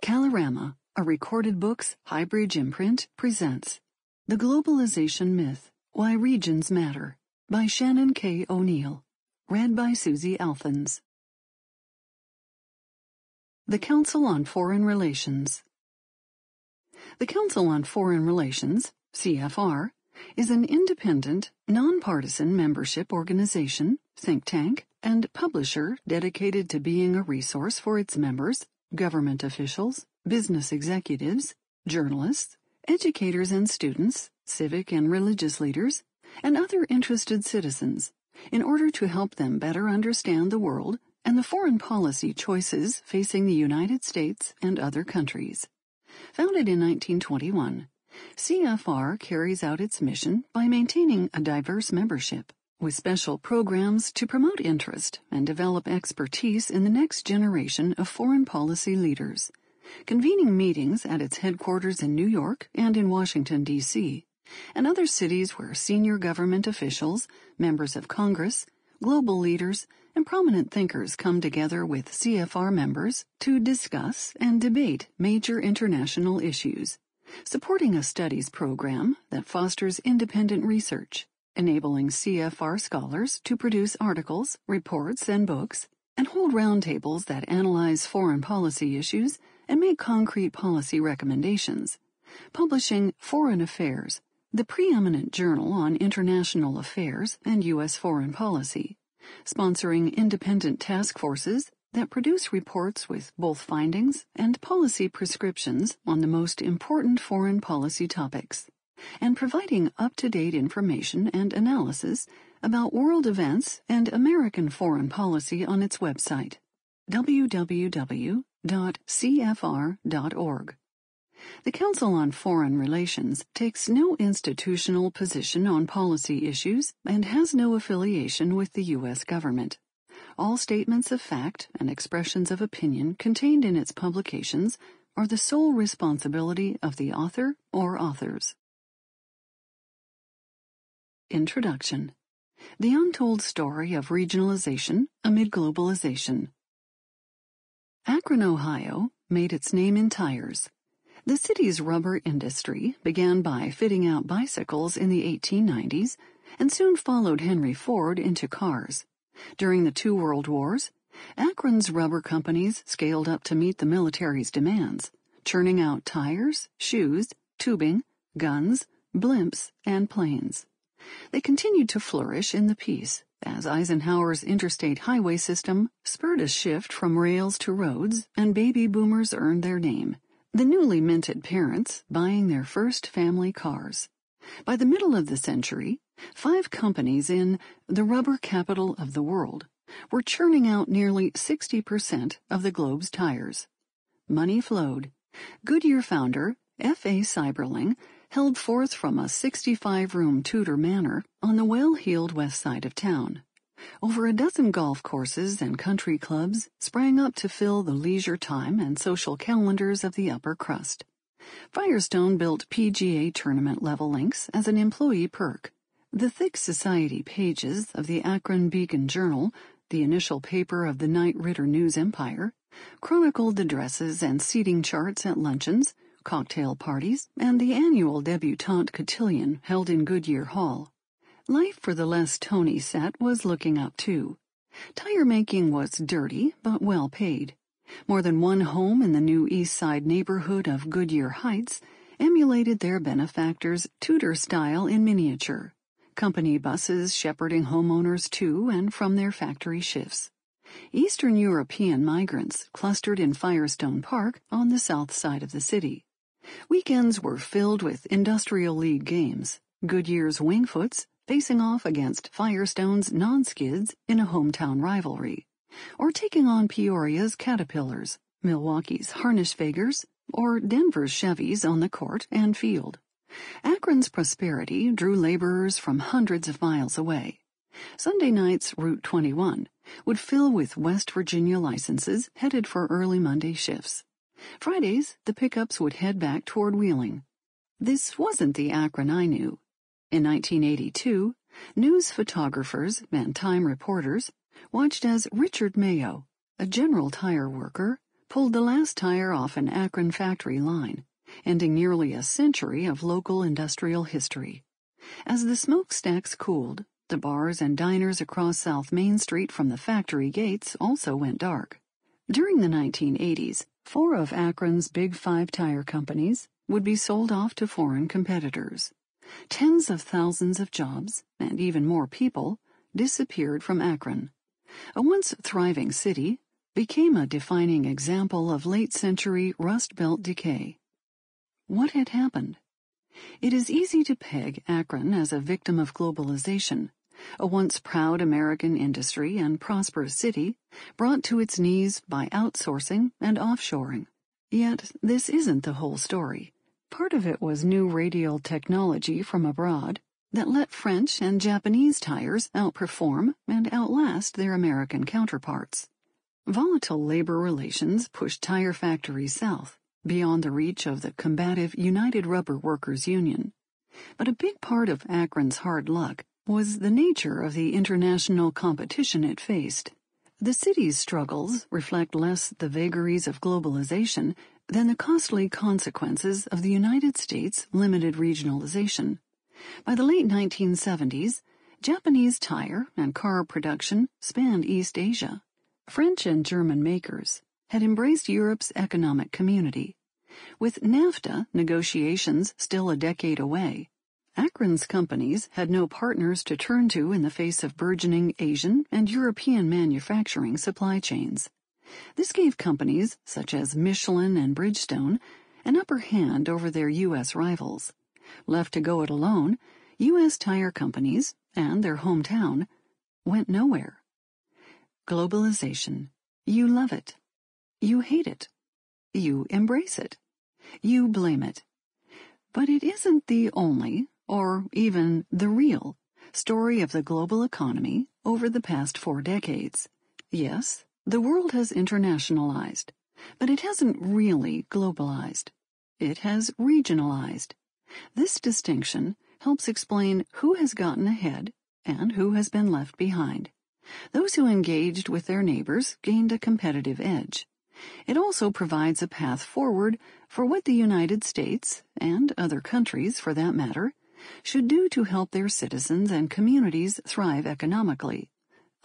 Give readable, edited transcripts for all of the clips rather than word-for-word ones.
Kalorama, a recorded books hybrid imprint, presents The Globalization Myth, Why Regions Matter, by Shannon K. O'Neill, read by Suzie Althens. The Council on Foreign Relations. The Council on Foreign Relations, CFR, is an independent, nonpartisan membership organization, think tank, and publisher dedicated to being a resource for its members, government officials, business executives, journalists, educators and students, civic and religious leaders, and other interested citizens, in order to help them better understand the world and the foreign policy choices facing the United States and other countries. Founded in 1921, CFR carries out its mission by maintaining a diverse membership, with special programs to promote interest and develop expertise in the next generation of foreign policy leaders, convening meetings at its headquarters in New York and in Washington, D.C., and other cities where senior government officials, members of Congress, global leaders, and prominent thinkers come together with CFR members to discuss and debate major international issues, supporting a studies program that fosters independent research, enabling CFR scholars to produce articles, reports, and books, and hold roundtables that analyze foreign policy issues and make concrete policy recommendations, publishing Foreign Affairs, the preeminent journal on international affairs and U.S. foreign policy, sponsoring independent task forces that produce reports with both findings and policy prescriptions on the most important foreign policy topics, and providing up-to-date information and analysis about world events and American foreign policy on its website, www.cfr.org. The Council on Foreign Relations takes no institutional position on policy issues and has no affiliation with the U.S. government. All statements of fact and expressions of opinion contained in its publications are the sole responsibility of the author or authors. Introduction. The Untold Story of Regionalization Amid Globalization. Akron, Ohio, made its name in tires. The city's rubber industry began by fitting out bicycles in the 1890s and soon followed Henry Ford into cars. During the two world wars, Akron's rubber companies scaled up to meet the military's demands, churning out tires, shoes, tubing, guns, blimps, and planes. They continued to flourish in the peace as Eisenhower's interstate highway system spurred a shift from rails to roads and baby boomers earned their name, the newly minted parents buying their first family cars. By the middle of the century, 5 companies in the rubber capital of the world were churning out nearly 60% of the globe's tires. Money flowed. Goodyear founder F.A. Seiberling held forth from a 65-room Tudor manor on the well-heeled west side of town. Over a dozen golf courses and country clubs sprang up to fill the leisure time and social calendars of the upper crust. Firestone built PGA tournament-level links as an employee perk. The thick society pages of the Akron Beacon Journal, the initial paper of the Knight Ridder News Empire, chronicled the dresses and seating charts at luncheons, cocktail parties, and the annual debutante cotillion held in Goodyear Hall. Life for the less Tony set was looking up, too. Tire making was dirty, but well paid. More than one home in the new East Side neighborhood of Goodyear Heights emulated their benefactors' Tudor style in miniature, company buses shepherding homeowners to and from their factory shifts. Eastern European migrants clustered in Firestone Park on the south side of the city. Weekends were filled with Industrial League games, Goodyear's Wingfoots facing off against Firestone's non-skids in a hometown rivalry, or taking on Peoria's Caterpillars, Milwaukee's Harnischvagers, or Denver's Chevys on the court and field. Akron's prosperity drew laborers from hundreds of miles away. Sunday nights, Route 21 would fill with West Virginia licenses headed for early Monday shifts. Fridays, the pickups would head back toward Wheeling. This wasn't the Akron I knew. In 1982, news photographers and Time reporters watched as Richard Mayo, a General Tire worker, pulled the last tire off an Akron factory line, ending nearly a century of local industrial history. As the smokestacks cooled, the bars and diners across South Main Street from the factory gates also went dark. During the 1980s, 4 of Akron's big 5 tire companies would be sold off to foreign competitors. Tens of thousands of jobs, and even more people, disappeared from Akron. A once thriving city became a defining example of late-century Rust Belt decay. What had happened? It is easy to peg Akron as a victim of globalization, a once proud American industry and prosperous city brought to its knees by outsourcing and offshoring. Yet this isn't the whole story. Part of it was new radial technology from abroad that let French and Japanese tires outperform and outlast their American counterparts. Volatile labor relations pushed tire factories south, beyond the reach of the combative United Rubber Workers Union. But a big part of Akron's hard luck was the nature of the international competition it faced. The city's struggles reflect less the vagaries of globalization than the costly consequences of the United States' limited regionalization. By the late 1970s, Japanese tire and car production spanned East Asia. French and German makers had embraced Europe's economic community. With NAFTA negotiations still a decade away, Akron's companies had no partners to turn to in the face of burgeoning Asian and European manufacturing supply chains. This gave companies such as Michelin and Bridgestone an upper hand over their U.S. rivals. Left to go it alone, U.S. tire companies, and their hometown, went nowhere. Globalization. You love it. You hate it. You embrace it. You blame it. But it isn't the only, or even the real, story of the global economy over the past 4 decades. Yes, the world has internationalized, but it hasn't really globalized. It has regionalized. This distinction helps explain who has gotten ahead and who has been left behind. Those who engaged with their neighbors gained a competitive edge. It also provides a path forward for what the United States, and other countries for that matter, should do to help their citizens and communities thrive economically.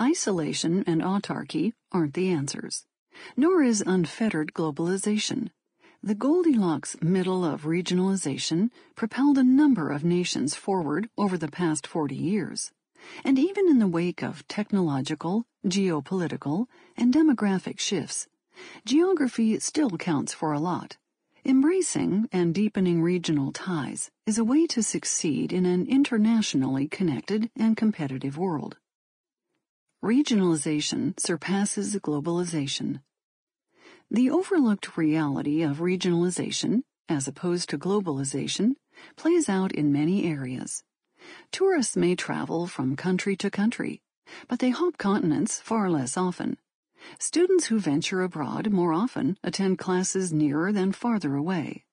Isolation and autarky aren't the answers, nor is unfettered globalization. The Goldilocks middle of regionalization propelled a number of nations forward over the past 40 years. And even in the wake of technological, geopolitical, and demographic shifts, geography still counts for a lot. Embracing and deepening regional ties is a way to succeed in an internationally connected and competitive world. Regionalization surpasses globalization. The overlooked reality of regionalization, as opposed to globalization, plays out in many areas. Tourists may travel from country to country, but they hop continents far less often. Students who venture abroad more often attend classes nearer than farther away.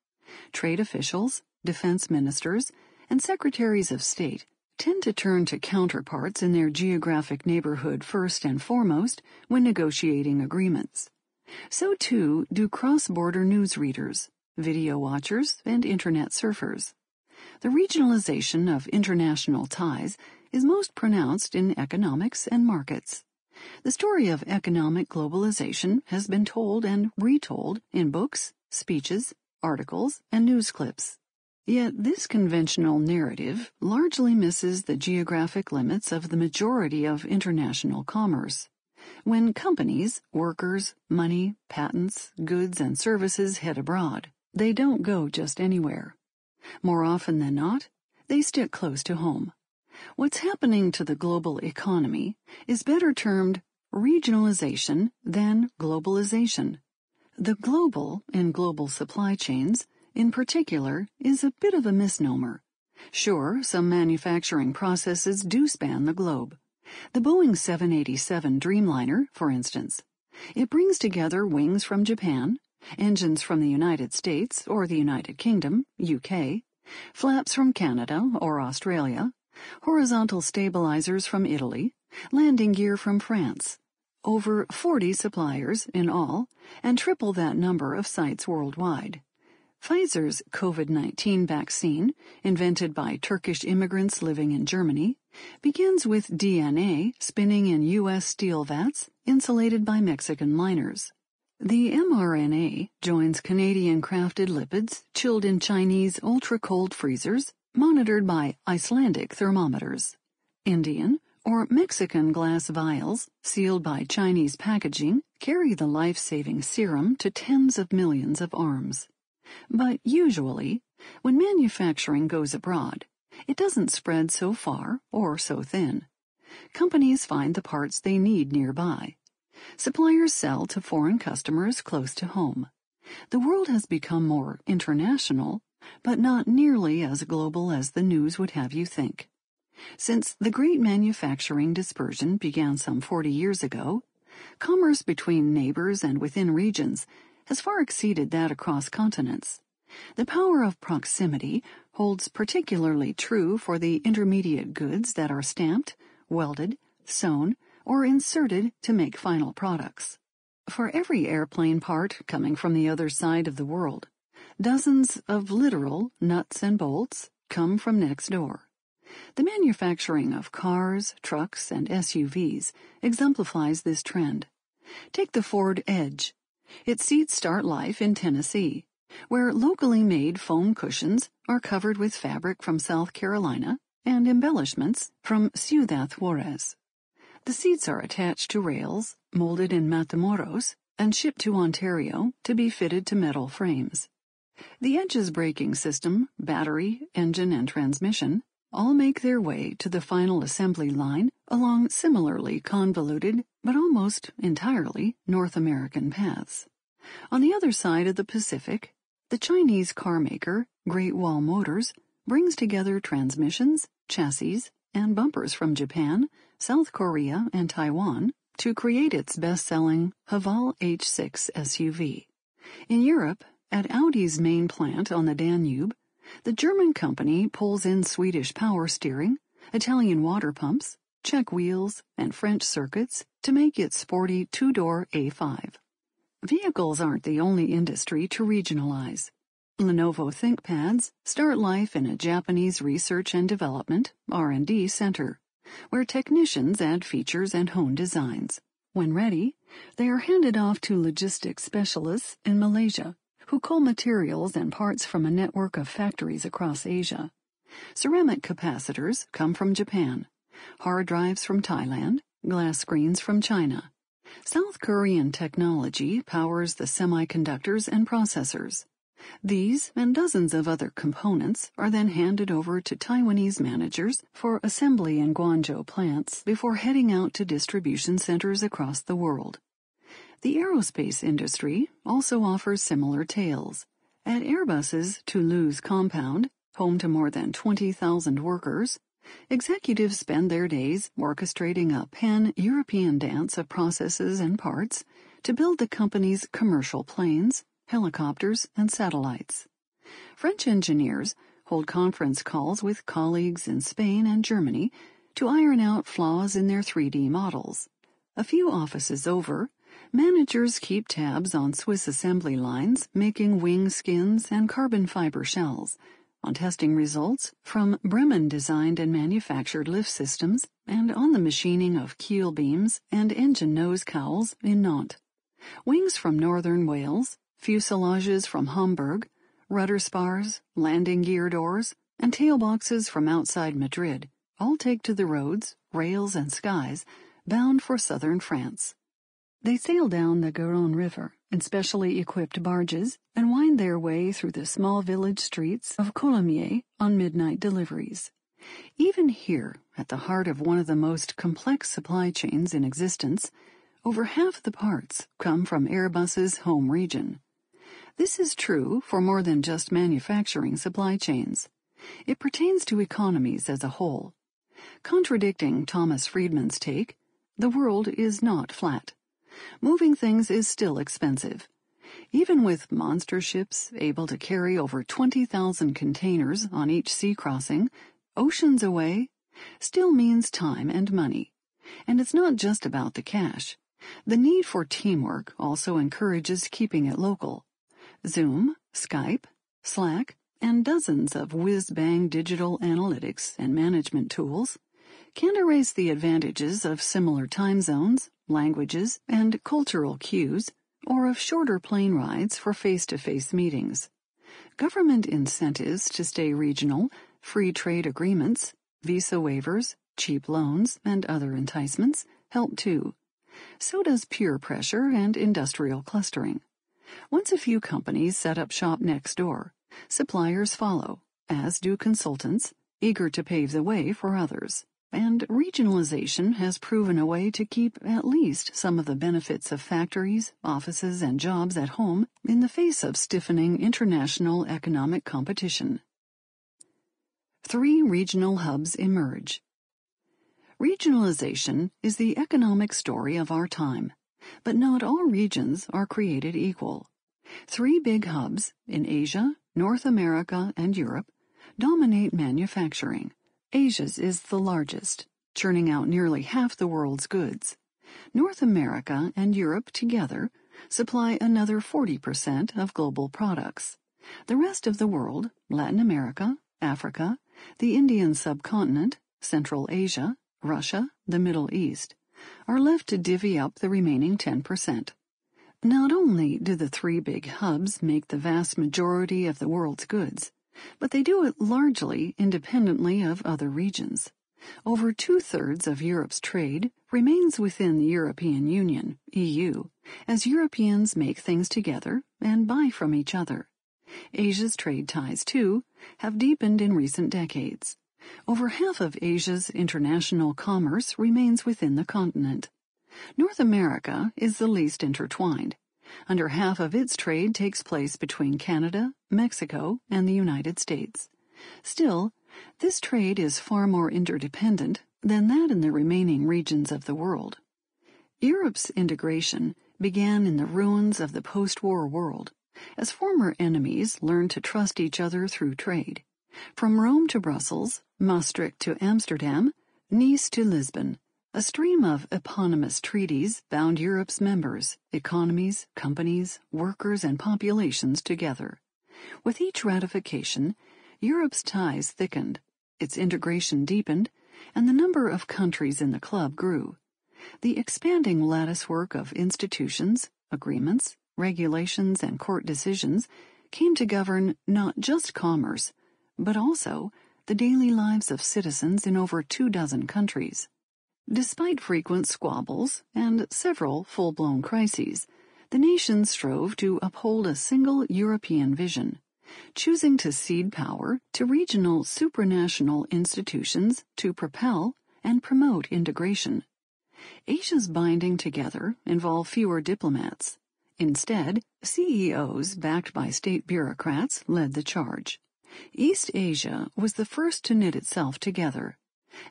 Trade officials, defense ministers, and secretaries of state tend to turn to counterparts in their geographic neighborhood first and foremost when negotiating agreements. So too do cross-border news readers, video watchers, and internet surfers. The regionalization of international ties is most pronounced in economics and markets. The story of economic globalization has been told and retold in books, speeches, articles, and news clips. Yet this conventional narrative largely misses the geographic limits of the majority of international commerce. When companies, workers, money, patents, goods, and services head abroad, they don't go just anywhere. More often than not, they stick close to home. What's happening to the global economy is better termed regionalization than globalization. The global in global supply chains, in particular, is a bit of a misnomer. Sure, some manufacturing processes do span the globe. The Boeing 787 Dreamliner, for instance. It brings together wings from Japan, engines from the United States or the United Kingdom, UK, flaps from Canada or Australia, horizontal stabilizers from Italy, landing gear from France. over 40 suppliers in all, and triple that number of sites worldwide. Pfizer's COVID-19 vaccine, invented by Turkish immigrants living in Germany, begins with DNA spinning in U.S. steel vats insulated by Mexican liners. The mRNA joins Canadian-crafted lipids chilled in Chinese ultra-cold freezers monitored by Icelandic thermometers. Indian or Mexican glass vials, sealed by Chinese packaging, carry the life-saving serum to tens of millions of arms. But usually, when manufacturing goes abroad, it doesn't spread so far or so thin. Companies find the parts they need nearby. Suppliers sell to foreign customers close to home. The world has become more international, but not nearly as global as the news would have you think. Since the great manufacturing dispersion began some 40 years ago, commerce between neighbors and within regions has far exceeded that across continents. The power of proximity holds particularly true for the intermediate goods that are stamped, welded, sewn, or inserted to make final products. For every airplane part coming from the other side of the world, dozens of literal nuts and bolts come from next door. The manufacturing of cars, trucks, and SUVs exemplifies this trend. Take the Ford Edge. Its seats start life in Tennessee, where locally made foam cushions are covered with fabric from South Carolina and embellishments from Ciudad Juarez. The seats are attached to rails, molded in Matamoros, and shipped to Ontario to be fitted to metal frames. The Edge's braking system, battery, engine, and transmission all make their way to the final assembly line along similarly convoluted, but almost entirely North American paths. On the other side of the Pacific, the Chinese carmaker, Great Wall Motors, brings together transmissions, chassis, and bumpers from Japan, South Korea, and Taiwan to create its best-selling Haval H6 SUV. In Europe, at Audi's main plant on the Danube, the German company pulls in Swedish power steering, Italian water pumps, Czech wheels, and French circuits to make its sporty two-door A5. Vehicles aren't the only industry to regionalize. Lenovo ThinkPads start life in a Japanese research and development (R&D) center, where technicians add features and hone designs. When ready, they are handed off to logistics specialists in Malaysia, who cull materials and parts from a network of factories across Asia. Ceramic capacitors come from Japan, hard drives from Thailand, glass screens from China. South Korean technology powers the semiconductors and processors. These and dozens of other components are then handed over to Taiwanese managers for assembly in Guangzhou plants before heading out to distribution centers across the world. The aerospace industry also offers similar tales. At Airbus's Toulouse compound, home to more than 20,000 workers, executives spend their days orchestrating a pan-European dance of processes and parts to build the company's commercial planes, helicopters, and satellites. French engineers hold conference calls with colleagues in Spain and Germany to iron out flaws in their 3D models. A few offices over, managers keep tabs on Swiss assembly lines making wing skins and carbon fiber shells, on testing results from Bremen-designed and manufactured lift systems, and on the machining of keel beams and engine nose cowls in Nantes. Wings from northern Wales, fuselages from Hamburg, rudder spars, landing gear doors, and tailboxes from outside Madrid all take to the roads, rails, and skies bound for southern France. They sail down the Garonne River in specially equipped barges and wind their way through the small village streets of Coulommiers on midnight deliveries. Even here, at the heart of one of the most complex supply chains in existence, over half the parts come from Airbus's home region. This is true for more than just manufacturing supply chains. It pertains to economies as a whole. Contradicting Thomas Friedman's take, the world is not flat. Moving things is still expensive. Even with monster ships able to carry over 20,000 containers on each sea crossing, oceans away still means time and money. And it's not just about the cash. The need for teamwork also encourages keeping it local. Zoom, Skype, Slack, and dozens of whiz-bang digital analytics and management tools can't erase the advantages of similar time zones, languages, and cultural cues, or of shorter plane rides for face-to-face meetings. Government incentives to stay regional, free trade agreements, visa waivers, cheap loans, and other enticements help too. So does peer pressure and industrial clustering. Once a few companies set up shop next door, suppliers follow, as do consultants, eager to pave the way for others. And regionalization has proven a way to keep at least some of the benefits of factories, offices, and jobs at home in the face of stiffening international economic competition. 3 regional hubs emerge. Regionalization is the economic story of our time, but not all regions are created equal. 3 big hubs in Asia, North America, and Europe dominate manufacturing. Asia's is the largest, churning out nearly half the world's goods. North America and Europe together supply another 40% of global products. The rest of the world, Latin America, Africa, the Indian subcontinent, Central Asia, Russia, the Middle East, are left to divvy up the remaining 10%. Not only do the 3 big hubs make the vast majority of the world's goods, but they do it largely independently of other regions. Over 2/3 of Europe's trade remains within the European Union, EU, as Europeans make things together and buy from each other. Asia's trade ties, too, have deepened in recent decades. Over half of Asia's international commerce remains within the continent. North America is the least intertwined. Under half of its trade takes place between Canada, Mexico, and the United States. Still, this trade is far more interdependent than that in the remaining regions of the world. Europe's integration began in the ruins of the post-war world, as former enemies learned to trust each other through trade. From Rome to Brussels, Maastricht to Amsterdam, Nice to Lisbon, a stream of eponymous treaties bound Europe's members, economies, companies, workers, and populations together. With each ratification, Europe's ties thickened, its integration deepened, and the number of countries in the club grew. The expanding latticework of institutions, agreements, regulations, and court decisions came to govern not just commerce, but also the daily lives of citizens in over 24 countries. Despite frequent squabbles and several full-blown crises, the nations strove to uphold a single European vision, choosing to cede power to regional supranational institutions to propel and promote integration. Asia's binding together involved fewer diplomats. Instead, CEOs backed by state bureaucrats led the charge. East Asia was the first to knit itself together.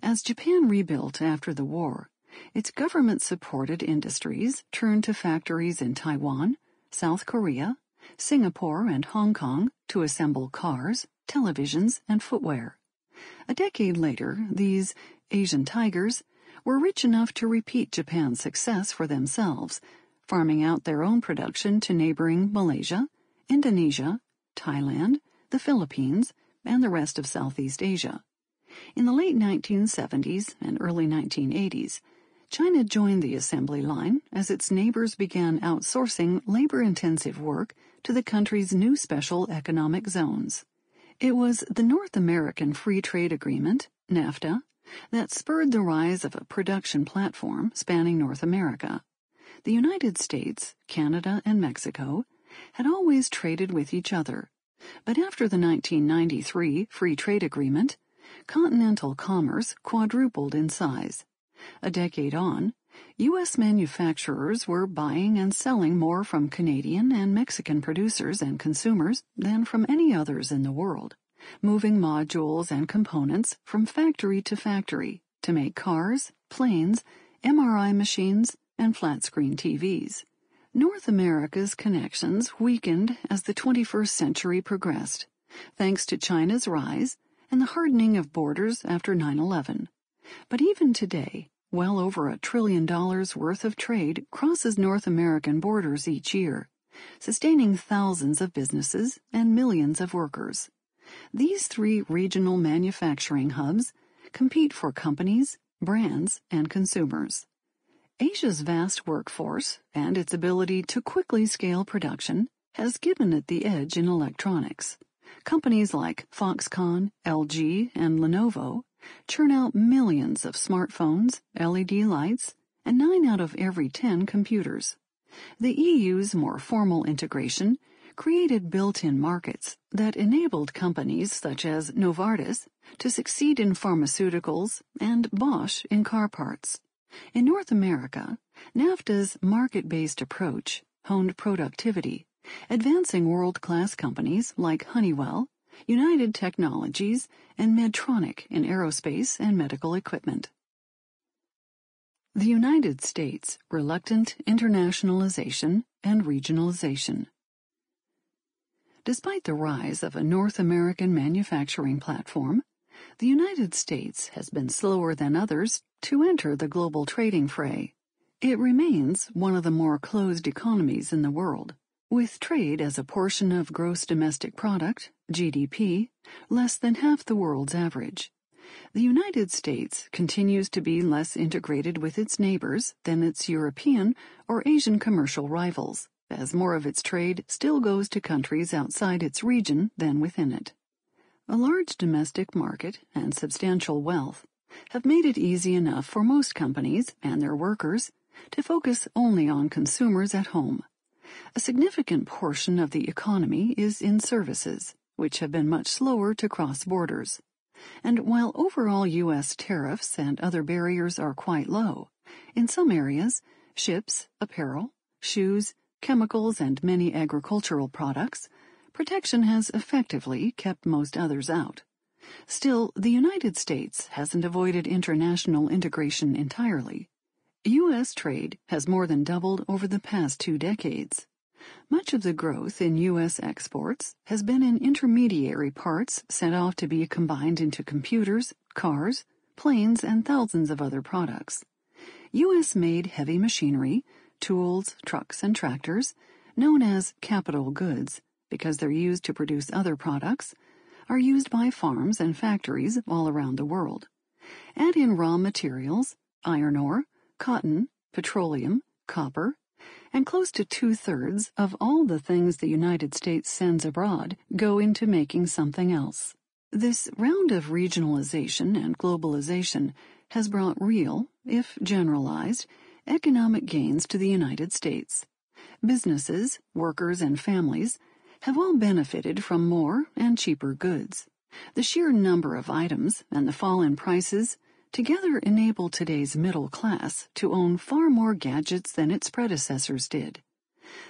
As Japan rebuilt after the war, its government-supported industries turned to factories in Taiwan, South Korea, Singapore, and Hong Kong to assemble cars, televisions, and footwear. A decade later, these Asian tigers were rich enough to repeat Japan's success for themselves, farming out their own production to neighboring Malaysia, Indonesia, Thailand, the Philippines, and the rest of Southeast Asia. In the late 1970s and early 1980s, China joined the assembly line as its neighbors began outsourcing labor-intensive work to the country's new special economic zones. It was the North American Free Trade Agreement, NAFTA, that spurred the rise of a production platform spanning North America. The United States, Canada, and Mexico had always traded with each other, but after the 1993 Free Trade Agreement, continental commerce quadrupled in size. A decade on, U.S. manufacturers were buying and selling more from Canadian and Mexican producers and consumers than from any others in the world, moving modules and components from factory to factory to make cars, planes, MRI machines, and flat-screen TVs. North America's connections weakened as the 21st century progressed, thanks to China's rise and the hardening of borders after 9/11. But even today, well over $1 trillion worth of trade crosses North American borders each year, sustaining thousands of businesses and millions of workers. These three regional manufacturing hubs compete for companies, brands, and consumers. Asia's vast workforce and its ability to quickly scale production has given it the edge in electronics. Companies like Foxconn, LG, and Lenovo churn out millions of smartphones, LED lights, and 9 out of every 10 computers. The EU's more formal integration created built-in markets that enabled companies such as Novartis to succeed in pharmaceuticals and Bosch in car parts. In North America, NAFTA's market-based approach honed productivity, advancing world-class companies like Honeywell, United Technologies, and Medtronic in aerospace and medical equipment. The United States' reluctant internationalization and regionalization. Despite the rise of a North American manufacturing platform, the United States has been slower than others to enter the global trading fray. It remains one of the more closed economies in the world, with trade as a portion of gross domestic product, GDP, less than half the world's average. The United States continues to be less integrated with its neighbors than its European or Asian commercial rivals, as more of its trade still goes to countries outside its region than within it. A large domestic market and substantial wealth have made it easy enough for most companies and their workers to focus only on consumers at home. A significant portion of the economy is in services, which have been much slower to cross borders. And while overall U.S. tariffs and other barriers are quite low, in some areas, ships, apparel, shoes, chemicals, and many agricultural products, protection has effectively kept most others out. Still, the United States hasn't avoided international integration entirely. U.S. trade has more than doubled over the past 2 decades. Much of the growth in U.S. exports has been in intermediary parts sent off to be combined into computers, cars, planes, and thousands of other products. U.S.-made heavy machinery, tools, trucks, and tractors, known as capital goods because they're used to produce other products, are used by farms and factories all around the world. Add in raw materials, iron ore, cotton, petroleum, copper, and close to 2/3 of all the things the United States sends abroad go into making something else. This round of regionalization and globalization has brought real, if generalized, economic gains to the United States. Businesses, workers, and families have all benefited from more and cheaper goods. The sheer number of items and the fall in prices together enable today's middle class to own far more gadgets than its predecessors did.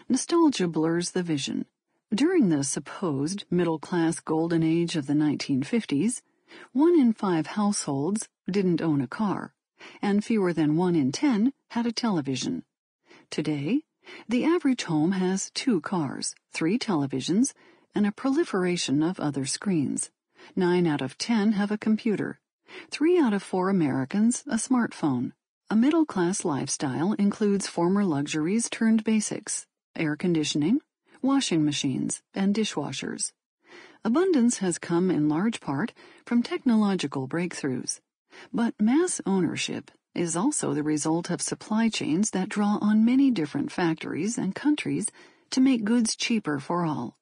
Nostalgia blurs the vision. During the supposed middle-class golden age of the 1950s, 1 in 5 households didn't own a car, and fewer than 1 in 10 had a television. Today, the average home has 2 cars, 3 televisions, and a proliferation of other screens. 9 out of 10 have a computer. 3 out of 4 Americans a smartphone. A middle-class lifestyle includes former luxuries turned basics, air conditioning, washing machines, and dishwashers. Abundance has come in large part from technological breakthroughs, but mass ownership is also the result of supply chains that draw on many different factories and countries to make goods cheaper for all.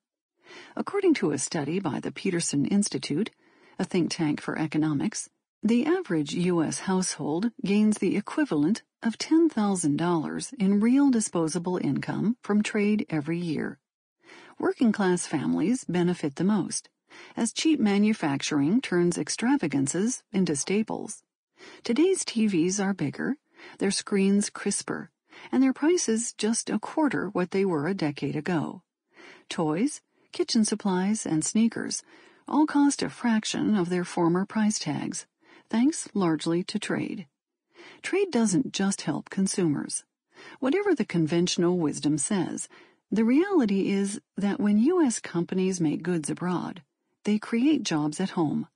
According to a study by the Peterson Institute, a think tank for economics, the average U.S. household gains the equivalent of $10,000 in real disposable income from trade every year. Working-class families benefit the most, as cheap manufacturing turns extravagances into staples. Today's TVs are bigger, their screens crisper, and their prices just a quarter what they were a decade ago. Toys, kitchen supplies, and sneakers all cost a fraction of their former price tags, thanks largely to trade. Trade doesn't just help consumers. Whatever the conventional wisdom says, the reality is that when U.S. companies make goods abroad, they create jobs at home.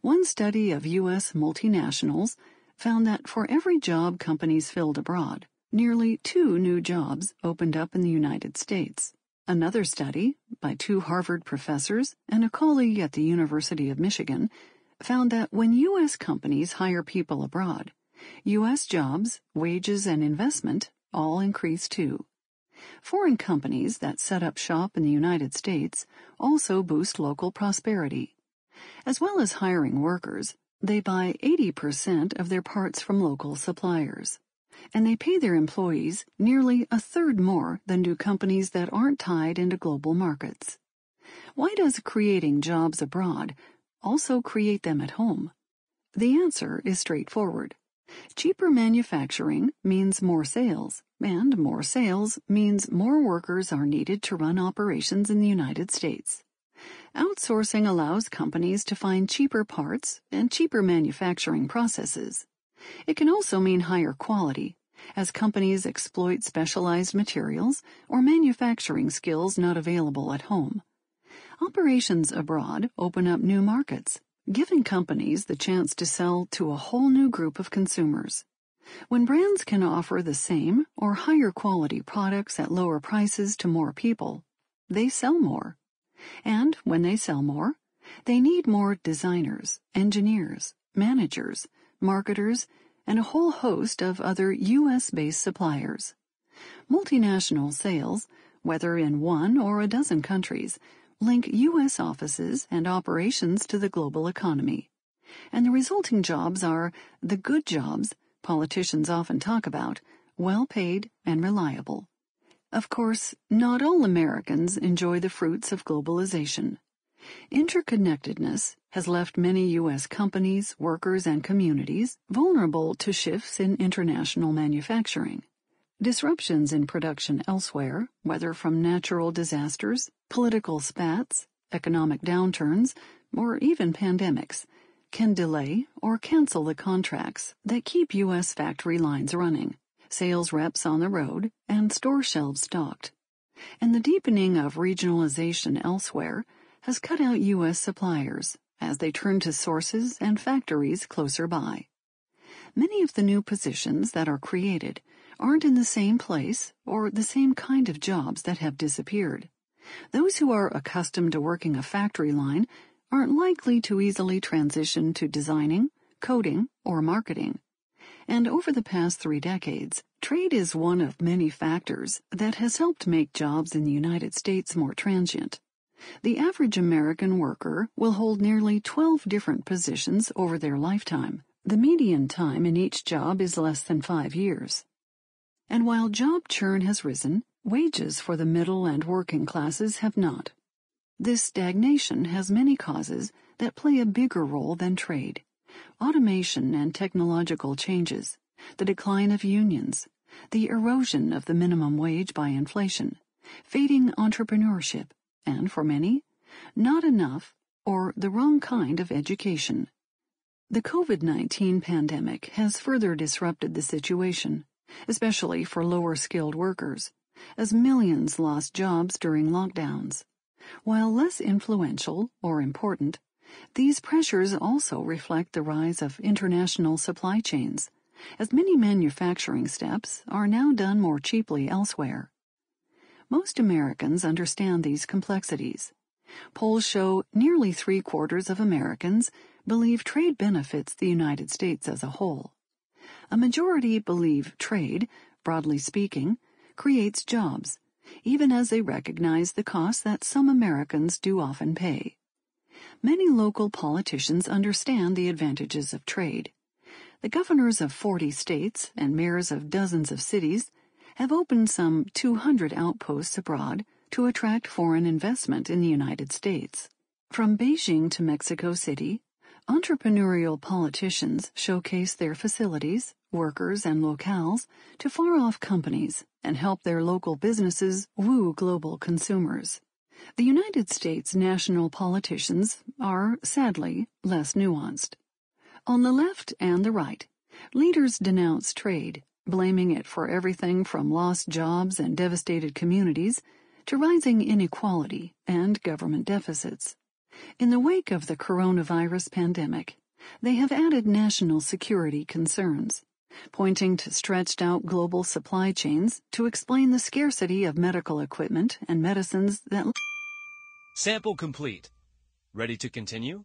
One study of U.S. multinationals found that for every job companies filled abroad, nearly 2 new jobs opened up in the United States. Another study, by 2 Harvard professors and a colleague at the University of Michigan, found that when U.S. companies hire people abroad, U.S. jobs, wages, and investment all increase too. Foreign companies that set up shop in the United States also boost local prosperity. As well as hiring workers, they buy 80% of their parts from local suppliers, and they pay their employees nearly a third more than do companies that aren't tied into global markets. Why does creating jobs abroad also create them at home? The answer is straightforward. Cheaper manufacturing means more sales, and more sales means more workers are needed to run operations in the United States. Outsourcing allows companies to find cheaper parts and cheaper manufacturing processes. It can also mean higher quality, as companies exploit specialized materials or manufacturing skills not available at home. Operations abroad open up new markets, giving companies the chance to sell to a whole new group of consumers. When brands can offer the same or higher quality products at lower prices to more people, they sell more. And when they sell more, they need more designers, engineers, managers, marketers, and a whole host of other U.S.-based suppliers. Multinational sales, whether in 1 or a dozen countries, link U.S. offices and operations to the global economy. And the resulting jobs are the good jobs politicians often talk about, well-paid and reliable. Of course, not all Americans enjoy the fruits of globalization. Interconnectedness has left many U.S. companies, workers, and communities vulnerable to shifts in international manufacturing. Disruptions in production elsewhere, whether from natural disasters, political spats, economic downturns, or even pandemics, can delay or cancel the contracts that keep U.S. factory lines running, sales reps on the road, and store shelves stocked. And the deepening of regionalization elsewhere has cut out U.S. suppliers as they turn to sources and factories closer by. Many of the new positions that are created aren't in the same place or the same kind of jobs that have disappeared. Those who are accustomed to working a factory line aren't likely to easily transition to designing, coding, or marketing. And over the past 3 decades, trade is one of many factors that has helped make jobs in the United States more transient. The average American worker will hold nearly 12 different positions over their lifetime. The median time in each job is less than 5 years. And while job churn has risen, wages for the middle and working classes have not. This stagnation has many causes that play a bigger role than trade. Automation and technological changes, the decline of unions, the erosion of the minimum wage by inflation, fading entrepreneurship, and for many, not enough or the wrong kind of education. The COVID-19 pandemic has further disrupted the situation, especially for lower-skilled workers, as millions lost jobs during lockdowns. While less influential or important, these pressures also reflect the rise of international supply chains, as many manufacturing steps are now done more cheaply elsewhere. Most Americans understand these complexities. Polls show nearly 3/4 of Americans believe trade benefits the United States as a whole. A majority believe trade, broadly speaking, creates jobs, even as they recognize the costs that some Americans do often pay. Many local politicians understand the advantages of trade. The governors of 40 states and mayors of dozens of cities have opened some 200 outposts abroad to attract foreign investment in the United States. From Beijing to Mexico City, entrepreneurial politicians showcase their facilities, workers, and locales to far-off companies and help their local businesses woo global consumers. The United States national politicians are, sadly, less nuanced. On the left and the right, leaders denounce trade, blaming it for everything from lost jobs and devastated communities to rising inequality and government deficits. In the wake of the coronavirus pandemic, They have added national security concerns, pointing to stretched-out global supply chains to explain the scarcity of medical equipment and medicines that... Sample complete. Ready to continue?